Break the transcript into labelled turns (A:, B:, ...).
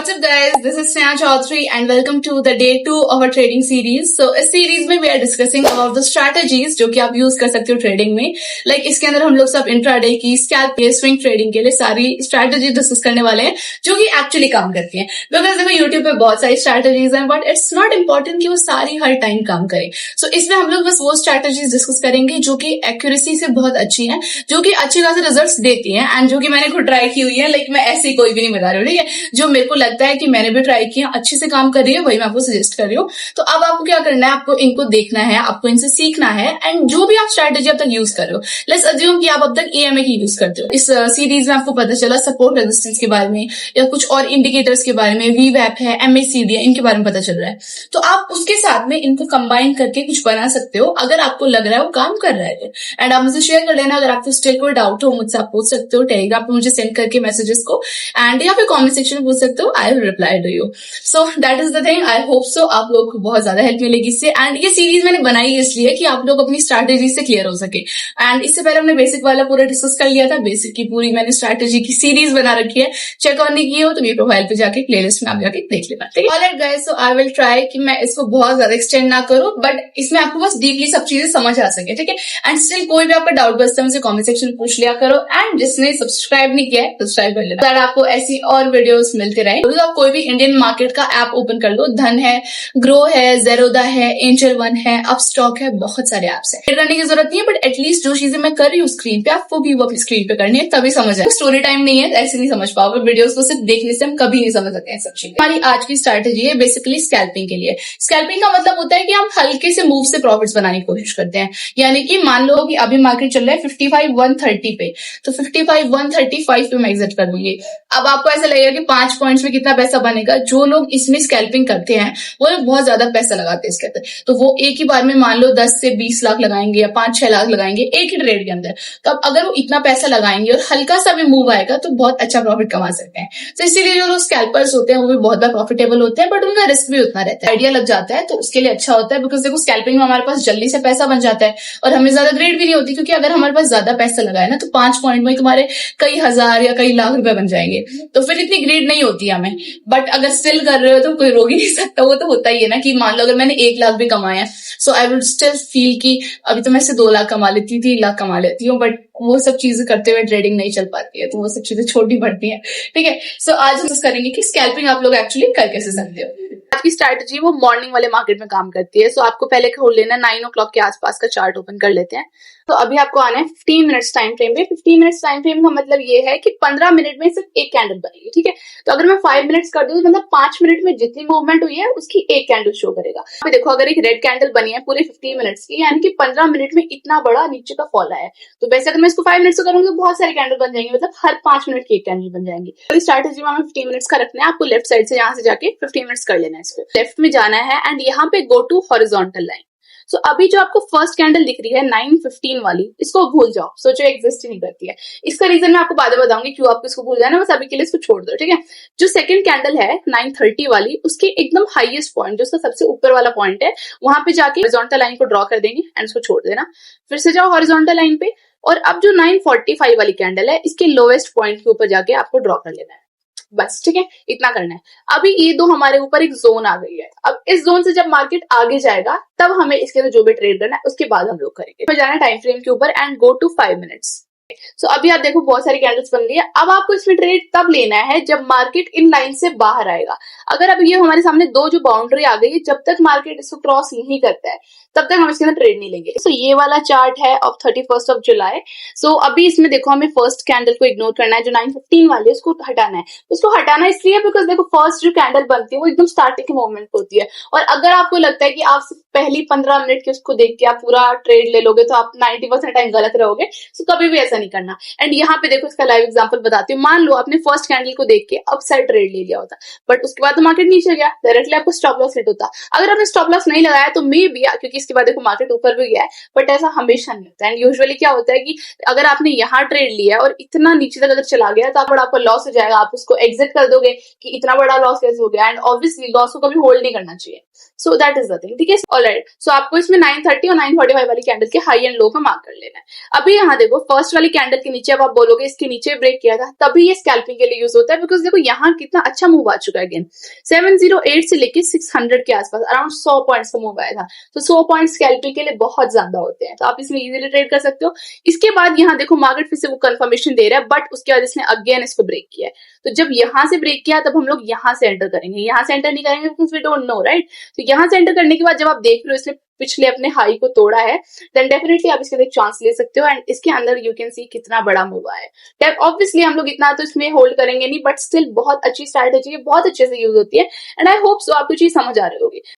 A: What's up guys, this is Sneha Chaudhary and welcome to the day 2 of our trading series. So इस series में we are discussing about the strategies जो कि आप use कर सकते हो trading में. इसके अंदर हम लोग सब इंट्राडे की, स्कैल्प के, स्विंग ट्रेडिंग के लिए सारी स्ट्रैटेजी डिस्कस करने वाले हैं जो कि एक्चुअली काम करती हैं. बिकॉज देखो यूट्यूब पे बहुत सारी स्ट्रैटेजीज हैं बट इट्स नॉट इम्पोर्टेंट कि वो सारी हर टाइम काम करें. सो इसमें हम लोग बस वो स्ट्रैटेजीज डिस्कस करेंगे जो कि एक्यूरेसी से बहुत अच्छी है, जो कि अच्छे खासे रिजल्ट देती है एंड जो कि मैंने खुद ट्राई की हुई है. मैं ऐसे ही कोई भी नहीं बता रही हूँ, ठीक है. जो मेरे को लगता है कि मैंने भी ट्राई किया, अच्छे से काम कर रही है, वही मैं आपको सजेस्ट कर रही हूँ. तो अब आपको क्या करना है, आपको इनको देखना है, आपको इनसे सीखना है एंड जो भी आप स्ट्रैटेजी अब तक यूज कर रहे हो, लेट्स अज्यूम कि आप अब तक EMA की यूज करते हो. इस सीरीज में आपको पता चला सपोर्ट रेजिस्टेंस के बारे में या कुछ और इंडिकेटर्स के बारे में, VWAP है, MACD है, इनके बारे में पता चल रहा है. तो आप उसके साथ में इनको कंबाइन करके कुछ बना सकते हो अगर आपको लग रहा है वो काम कर रहा है. एंड आप मुझे शेयर कर लेना. अगर आपको स्टिल कोई डाउट हो मुझसे आप पूछ सकते हो टेलीग्राम पे मुझे सेंड करके मैसेजेस को, एंड या फिर कमेंट सेक्शन में पूछ सकते हो. I will reply to you. So that is the thing. I hope so आप लोग को बहुत ज्यादा हेल्प मिलेगी इससे. एंड ये सीरीज मैंने बनाई इसलिए कि आप लोग अपनी स्ट्रैटेजी से क्लियर हो सके. एंड इससे पहले हमने बेसिक वाला पूरा डिस्कस कर लिया था. बेसिक की पूरी मैंने स्ट्रैटेजी की सीरीज बना रखी है. चेक ऑन नहीं की हो तो मेरे प्रोफाइल पे जाके प्लेलिस्ट में आप जाके देख लेना. ठीक है alright guys, so I will try कि मैं इसको बहुत ज्यादा एक्सटेंड ना करूं बट इसमें आपको बस डीपली सब चीजें समझ आ सके. ठीक है. एंड स्टिल कोई भी आपका डाउट बचता है मुझे कमेंट सेक्शन में पूछ लिया करो. एंड जिसने सब्सक्राइब नहीं किया है सब्सक्राइब कर लेना, आपको ऐसी और वीडियोस मिलते रहे. तो आप कोई भी इंडियन मार्केट का ऐप ओपन कर लो. धन है, ग्रो है, जेरोदा है, एंजल वन है, अपस्टॉक है, बहुत सारे ऐप्स है. करने की जरूरत नहीं है बट एटलीस्ट जो चीजें मैं कर रही हूँ स्क्रीन पे आपको भी वो अपनी स्क्रीन पे करनी है, तभी समझ आए. स्टोरी टाइम नहीं है, ऐसे नहीं समझ पाओगे. वीडियोस को सिर्फ देखने से हम कभी नहीं समझ सकते हैं सब चीजें. हमारी आज की स्ट्रैटेजी है बेसिकली स्कैल्पिंग के लिए. स्कैल्पिंग का मतलब होता है कि हम हल्के से मूव से प्रॉफिट्स बनाने की कोशिश करते हैं. यानी कि मान लो कि अभी मार्केट चल रहा है 55,130 पे, तो 55,135 पे मैं एग्जिट कर दूंगी. अब आपको ऐसा लगेगा कि 5 पॉइंट्स में कितना पैसा बनेगा. जो लोग इसमें स्कैल्पिंग करते हैं वो लोग बहुत ज्यादा पैसा लगाते हैं इसके अंदर. तो वो एक ही बार में मान लो 10 से 20 लाख लगाएंगे या 5-6 लाख लगाएंगे एक ही ट्रेड के अंदर. तो अब अगर वो इतना पैसा लगाएंगे और हल्का सा भी मूव आएगा तो बहुत अच्छा प्रॉफिट कमा सकते हैं. तो इसीलिए जो लोग स्कैल्पर्स होते हैं वो भी बहुत बार प्रॉफिटेबल होते हैं बट उनका रिस्क भी उतना रहता है. आइडिया लग जाता है तो उसके लिए अच्छा होता है. बिकॉज देखो स्कैल्पिंग में हमारे पास जल्दी से पैसा बन जाता है और हमें ज्यादा ग्रेड भी नहीं होती, क्योंकि अगर हमारे पास ज्यादा पैसा लगा है ना तो 5 पॉइंट में तुम्हारे कई हजार या कई लाख रुपए बन जाएंगे. तो फिर इतनी ग्रेड नहीं होती हमें. बट अगर स्टिल कर रहे हो तो कोई रोक ही नहीं सकता. वो तो होता ही है ना कि मान लो अगर मैंने 1 लाख भी कमाया सो आई वुड स्टिल फील कि अभी तो मैं से 2 लाख कमा लेती हूँ, 3 लाख कमा लेती हूँ. बट वो सब चीजें करते हुए ट्रेडिंग नहीं चल पाती है, तो वो सब चीजें छोटी पड़ती है. ठीक है. सो आज हम करेंगे कि स्कैल्पिंग आप लोग एक्चुअली कर कैसे सकते हो. आज की स्ट्रैटेजी वो मॉर्निंग वाले मार्केट में काम करती है. सो आपको पहले खोल लेना 9 o'clock के आसपास का चार्ट ओपन कर लेते हैं. तो अभी आपको आना है 15 मिनट्स टाइम फ्रेम पे. 15 मिनट्स टाइम फ्रेम का मतलब ये है कि 15 मिनट में सिर्फ एक कैंडल बनेगी. ठीक है. तो अगर मैं 5 मिनट्स कर दूं तो मतलब 5 मिनट में जितनी मूवमेंट हुई है उसकी एक कैंडल शो करेगा. अभी देखो अगर एक रेड कैंडल बनी है पूरे 15 मिनट्स की, यानी कि 15 मिनट में इतना बड़ा नीचे का फॉल आया है. तो वैसे अगर मैं इसको 5 मिनट्स से करूंगी तो बहुत सारे कैंडल बन जाएंगे, मतलब हर 5 मिनट की एक कैंडल बन जाएंगी. तो स्ट्रैटेजी में हमें 15 मिनट्स का रखना है. आपको लेफ्ट साइड से यहाँ से जाके 15 मिनट्स कर लेना है. इसको लेफ्ट में जाना है एंड यहाँ पे गो टू हॉरिजॉन्टल लाइन. सो अभी जो आपको फर्स्ट कैंडल दिख रही है 9:15 वाली, इसको भूल जाओ. सोचो एग्जिस्ट ही नहीं करती है. इसका रीजन मैं आपको बाद में बताऊंगी क्यों आपको इसको भूल जाना. बस अभी के लिए इसको छोड़ दो. ठीक है. जो सेकंड कैंडल है 9:30 वाली, उसके एकदम हाईएस्ट पॉइंट, जो उसका सबसे ऊपर वाला पॉइंट है, वहां पे जाके हॉरिजॉन्टल लाइन को ड्रॉ कर देंगे एंड इसको छोड़ देना. फिर से जाओ हॉरिजॉन्टल लाइन पे और अब जो 9:45 वाली कैंडल है इसके लोएस्ट पॉइंट के ऊपर जाके आपको ड्रॉ कर लेना है. बस. ठीक है. इतना करना है. अभी ये दो हमारे ऊपर एक जोन आ गई है. अब इस जोन से जब मार्केट आगे जाएगा तब हमें इसके अंदर जो भी ट्रेड करना है उसके बाद हम लोग करेंगे. तो जाना है टाइम फ्रेम के ऊपर एंड गो टू 5 मिनट्स. सो अभी आप देखो बहुत सारी कैंडल्स बन गई है. अब आपको इसमें ट्रेड तब लेना है जब मार्केट इन लाइन से बाहर आएगा. अगर अब ये हमारे सामने दो जो बाउंड्री आ गई है, जब तक मार्केट इसको क्रॉस नहीं करता है तब तक हम इसके अंदर ट्रेड नहीं लेंगे. सो ये वाला चार्ट है ऑफ 31st of July. सो अभी इसमें देखो हमें फर्स्ट कैंडल को इग्नोर करना है. जो 9:15 वाली है उसको हटाना है. उसको हटाना इसलिए बिकॉज देखो फर्स्ट जो कैंडल बनती है वो एकदम स्टार्टिंग के मोमेंट पे होती है. और अगर आपको लगता है कि आप पहली 15 मिनट की उसको देख के आप पूरा ट्रेड ले लोगे तो आप 90% टाइम गलत रहोगे. सो कभी भी ऐसा नहीं करना. एंड यहाँ पे देखो इसका लाइव एग्जांपल बताती हूँ. मान लो आपने फर्स्ट कैंडल को देख के अपसाइड ट्रेड ले लिया होता, बट उसके बाद तो मार्केट नीचे गया, डायरेक्टली आपको स्टॉप लॉस हिट होता. अगर आपने स्टॉप लॉस नहीं लगाया तो मे बी, क्योंकि इसके बाद देखो मार्केट ऊपर भी गया है, बट ऐसा हमेशा नहीं होता है। एंड यूजुअली क्या होता है कि अगर आपने यहाँ ट्रेड लिया और इतना नीचे तक अगर चला गया तो बड़ा आपका लॉस हो जाएगा, आप उसको एग्जिट कर दोगे कि इतना बड़ा लॉस कैसे हो गया। एंड ऑब्वियसली लॉस को कभी होल्ड नहीं करना चाहिए। सो दैट इज द थिंग, ठीक है। ऑलराइट, सो आपको इसमें 930 और 945 वाली कैंडल के हाई एंड लो का मार्क कर लेना है। अभी यहाँ देखो फर्स्ट वाली कैंडल के नीचे, अब आप बोलोगे इसके नीचे ब्रेक किया था तभी ये स्कैल्पिंग के लिए यूज होता है, बिकॉज देखो यहाँ कितना अच्छा मूव आ चुका है। अगेन 708 से लेके 600 के आसपास अराउंड 100 पॉइंट्स का मूव आया था। तो 100 पॉइंट स्कैल्पिंग के लिए बहुत ज्यादा होते हैं, तो आप इसमें इजीली ट्रेड कर सकते हो। इसके बाद यहाँ देखो मार्केट फिर से वो कंफर्मेशन दे रहा है, बट उसके बाद इसने अगेन इसको ब्रेक किया है। तो जब यहाँ से ब्रेक किया तब हम लोग यहाँ से एंटर करेंगे, यहाँ से एंटर नहीं करेंगे because we don't know, right. तो यहाँ से एंटर करने के बाद जब आप देख रहे हो इसने पिछले अपने हाई को तोड़ा है, देन डेफिनेटली आप इसके लिए चांस ले सकते हो। एंड इसके अंदर यू कैन सी कितना बड़ा मूव आया है। ऑब्वियसली हम लोग इतना तो इसमें होल्ड करेंगे नहीं, बट स्टिल बहुत अच्छी स्ट्रैटेजी है, बहुत अच्छे से यूज होती है। एंड आई होप सो आपको चीज समझ आ रही होगी।